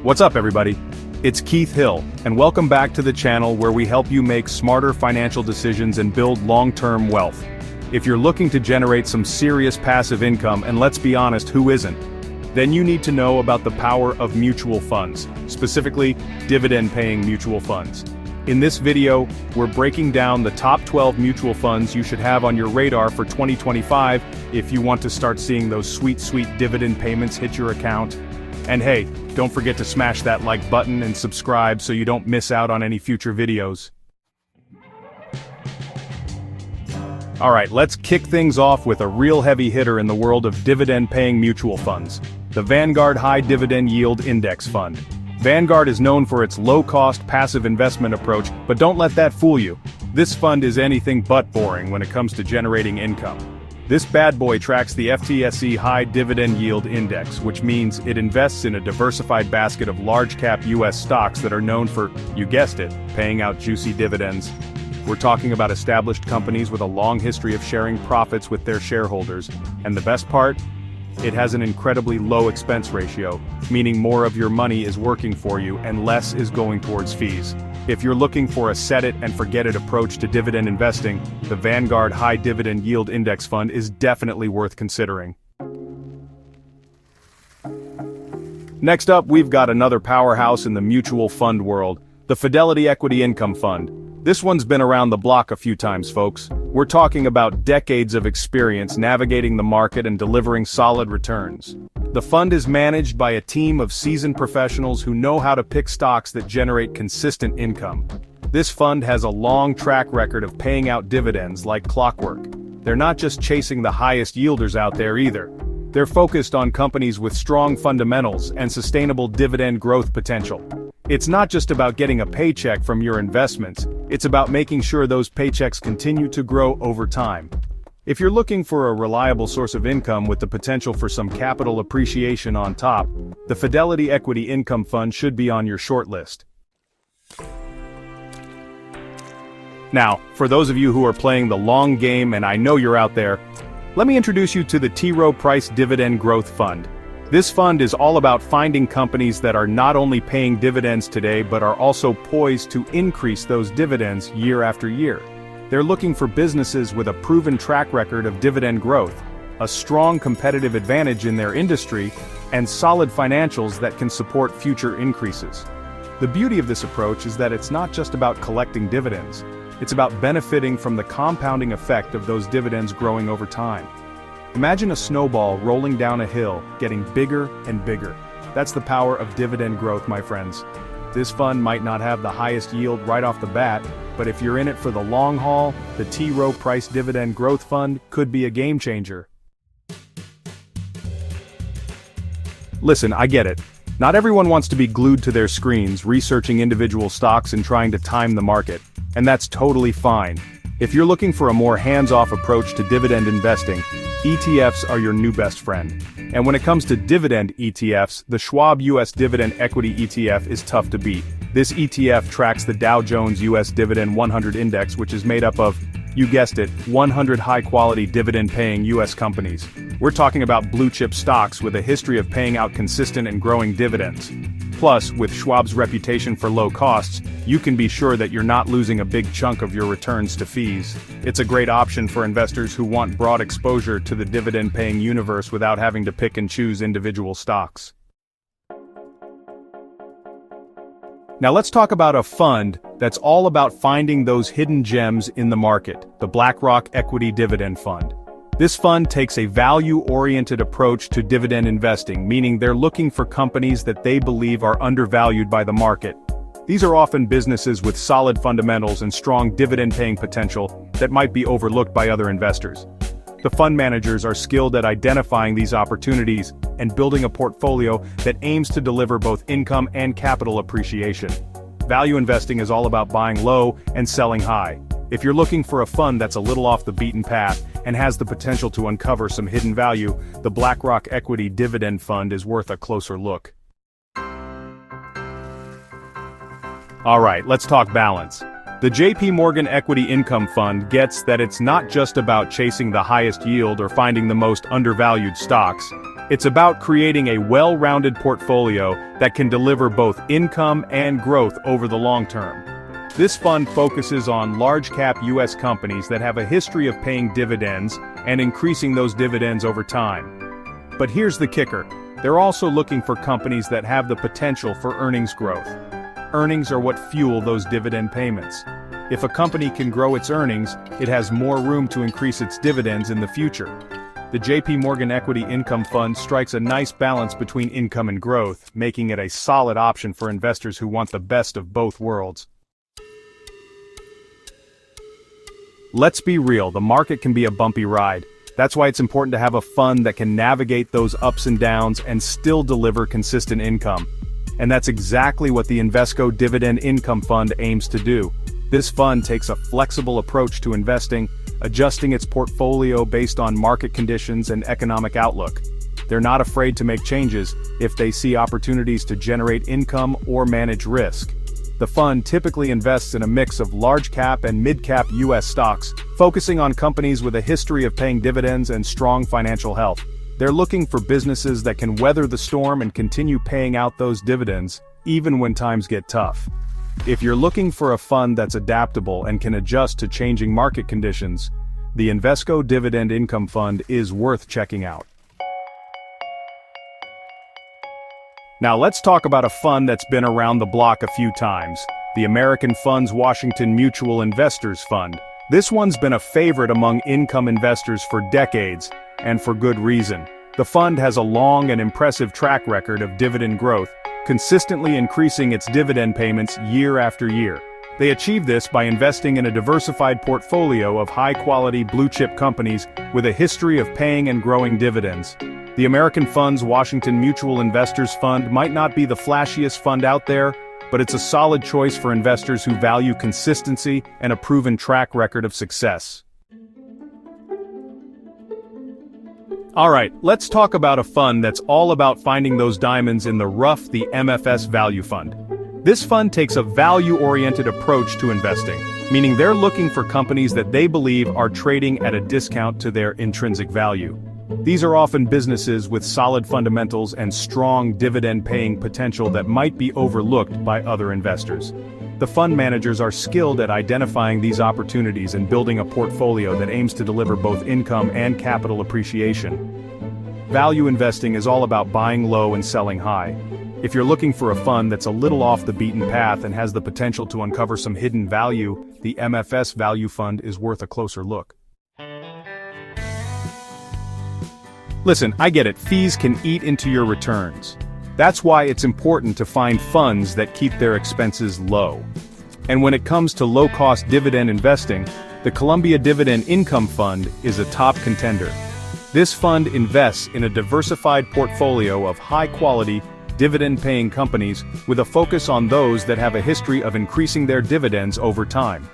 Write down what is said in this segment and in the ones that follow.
What's up, everybody? It's Keith Hill, and welcome back to the channel where we help you make smarter financial decisions and build long-term wealth. If you're looking to generate some serious passive income, and let's be honest, who isn't? Then you need to know about the power of mutual funds, specifically dividend-paying mutual funds. In this video, we're breaking down the top 12 mutual funds you should have on your radar for 2025 if you want to start seeing those sweet dividend payments hit your account. And hey, don't forget to smash that like button and subscribe so you don't miss out on any future videos. Alright, let's kick things off with a real heavy hitter in the world of dividend-paying mutual funds, the Vanguard High Dividend Yield Index Fund. Vanguard is known for its low-cost passive investment approach, but don't let that fool you. This fund is anything but boring when it comes to generating income. This bad boy tracks the FTSE High Dividend Yield Index, which means it invests in a diversified basket of large-cap US stocks that are known for, you guessed it, paying out juicy dividends. We're talking about established companies with a long history of sharing profits with their shareholders, and the best part? It has an incredibly low expense ratio, meaning more of your money is working for you and less is going towards fees. If you're looking for a set-it-and-forget-it approach to dividend investing, the Vanguard High Dividend Yield Index Fund is definitely worth considering. Next up, we've got another powerhouse in the mutual fund world, the Fidelity Equity Income Fund. This one's been around the block a few times, folks. We're talking about decades of experience navigating the market and delivering solid returns. The fund is managed by a team of seasoned professionals who know how to pick stocks that generate consistent income. This fund has a long track record of paying out dividends like clockwork. They're not just chasing the highest yielders out there either. They're focused on companies with strong fundamentals and sustainable dividend growth potential. It's not just about getting a paycheck from your investments, it's about making sure those paychecks continue to grow over time. If you're looking for a reliable source of income with the potential for some capital appreciation on top, the Fidelity Equity Income Fund should be on your shortlist. Now, for those of you who are playing the long game, and I know you're out there, let me introduuse you to the T. Rowe Price Dividend Growth Fund. This fund is all about finding companies that are not only paying dividends today but are also poised to increase those dividends year after year. They're looking for businesses with a proven track record of dividend growth, a strong competitive advantage in their industry, and solid financials that can support future increases. The beauty of this approach is that it's not just about collecting dividends, it's about benefiting from the compounding effect of those dividends growing over time. Imagine a snowball rolling down a hill, getting bigger and bigger. That's the power of dividend growth, my friends. This fund might not have the highest yield right off the bat, but if you're in it for the long haul, the T. Rowe Price Dividend Growth Fund could be a game changer. Listen, I get it. Not everyone wants to be glued to their screens, researching individual stocks and trying to time the market, and that's totally fine. If you're looking for a more hands-off approach to dividend investing, ETFs are your new best friend. And when it comes to dividend ETFs, the Schwab US Dividend Equity ETF is tough to beat. This ETF tracks the Dow Jones US Dividend 100 Index, which is made up of, you guessed it, 100 high-quality dividend-paying US companies. We're talking about blue-chip stocks with a history of paying out consistent and growing dividends. Plus, with Schwab's reputation for low costs, you can be sure that you're not losing a big chunk of your returns to fees. It's a great option for investors who want broad exposure to the dividend-paying universe without having to pick and choose individual stocks. Now let's talk about a fund that's all about finding those hidden gems in the market, the BlackRock Equity Dividend Fund. This fund takes a value-oriented approach to dividend investing, meaning they're looking for companies that they believe are undervalued by the market. These are often businesses with solid fundamentals and strong dividend-paying potential that might be overlooked by other investors. The fund managers are skilled at identifying these opportunities and building a portfolio that aims to deliver both income and capital appreciation. Value investing is all about buying low and selling high. If you're looking for a fund that's a little off the beaten path and has the potential to uncover some hidden value, the BlackRock Equity Dividend Fund is worth a closer look. Alright, let's talk balance. The JPMorgan Equity Income Fund gets that it's not just about chasing the highest yield or finding the most undervalued stocks. It's about creating a well-rounded portfolio that can deliver both income and growth over the long term. This fund focuses on large-cap U.S. companies that have a history of paying dividends and increasing those dividends over time. But here's the kicker. They're also looking for companies that have the potential for earnings growth. Earnings are what fuel those dividend payments. If a company can grow its earnings, it has more room to increase its dividends in the future. The JPMorgan Equity Income Fund strikes a nice balance between income and growth, making it a solid option for investors who want the best of both worlds. Let's be real, the market can be a bumpy ride. That's why it's important to have a fund that can navigate those ups and downs and still deliver consistent income. And that's exactly what the Invesco Dividend Income Fund aims to do. This fund takes a flexible approach to investing, adjusting its portfolio based on market conditions and economic outlook. They're not afraid to make changes if they see opportunities to generate income or manage risk. The fund typically invests in a mix of large-cap and mid-cap U.S. stocks, focusing on companies with a history of paying dividends and strong financial health. They're looking for businesses that can weather the storm and continue paying out those dividends, even when times get tough. If you're looking for a fund that's adaptable and can adjust to changing market conditions, the Invesco Dividend Income Fund is worth checking out. Now let's talk about a fund that's been around the block a few times, the American Funds Washington Mutual Investors Fund. This one's been a favorite among income investors for decades, and for good reason. The fund has a long and impressive track record of dividend growth, consistently increasing its dividend payments year after year. They achieve this by investing in a diversified portfolio of high-quality blue-chip companies with a history of paying and growing dividends. The American Funds Washington Mutual Investors Fund might not be the flashiest fund out there, but it's a solid choice for investors who value consistency and a proven track record of success. Alright, let's talk about a fund that's all about finding those diamonds in the rough, the MFS Value Fund. This fund takes a value-oriented approach to investing, meaning they're looking for companies that they believe are trading at a discount to their intrinsic value. These are often businesses with solid fundamentals and strong dividend-paying potential that might be overlooked by other investors. The fund managers are skilled at identifying these opportunities and building a portfolio that aims to deliver both income and capital appreciation. Value investing is all about buying low and selling high. If you're looking for a fund that's a little off the beaten path and has the potential to uncover some hidden value, the MFS Value Fund is worth a closer look. Listen, I get it, fees can eat into your returns. That's why it's important to find funds that keep their expenses low. And when it comes to low-cost dividend investing, the Columbia Dividend Income Fund is a top contender. This fund invests in a diversified portfolio of high-quality, dividend-paying companies with a focus on those that have a history of increasing their dividends over time.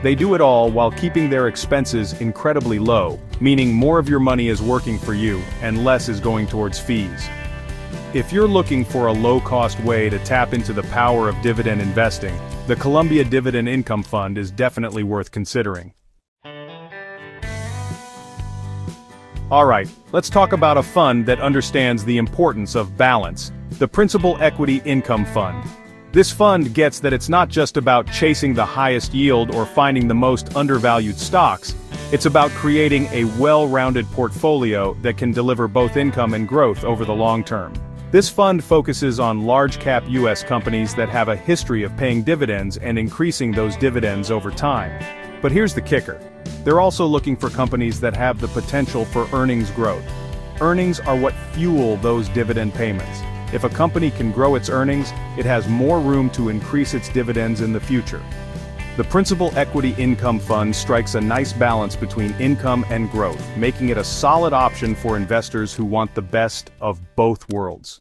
They do it all while keeping their expenses incredibly low, meaning more of your money is working for you and less is going towards fees. If you're looking for a low-cost way to tap into the power of dividend investing, the Columbia Dividend Income Fund is definitely worth considering. Alright, let's talk about a fund that understands the importance of balance, the Principal Equity Income Fund. This fund gets that it's not just about chasing the highest yield or finding the most undervalued stocks, it's about creating a well-rounded portfolio that can deliver both income and growth over the long term. This fund focuses on large-cap U.S. companies that have a history of paying dividends and increasing those dividends over time. But here's the kicker. They're also looking for companies that have the potential for earnings growth. Earnings are what fuel those dividend payments. If a company can grow its earnings, it has more room to increase its dividends in the future. The Principal Equity Income Fund strikes a nice balance between income and growth, making it a solid option for investors who want the best of both worlds.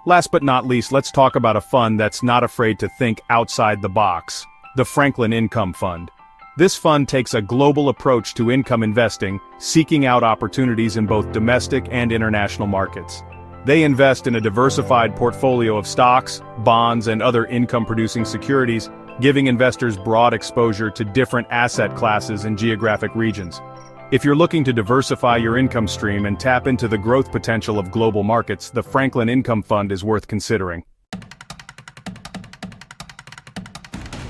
Last but not least, let's talk about a fund that's not afraid to think outside the box, the Franklin Income Fund. This fund takes a global approach to income investing, seeking out opportunities in both domestic and international markets. They invest in a diversified portfolio of stocks, bonds, and other income-producing securities, giving investors broad exposure to different asset classes and geographic regions. If you're looking to diversify your income stream and tap into the growth potential of global markets, the Franklin Income Fund is worth considering.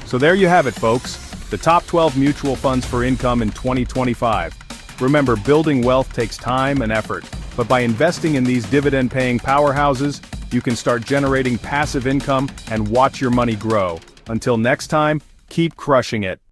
So there you have it, folks. The top 12 mutual funds for income in 2025. Remember, building wealth takes time and effort, but by investing in these dividend-paying powerhouses, you can start generating passive income and watch your money grow. Until next time, keep crushing it.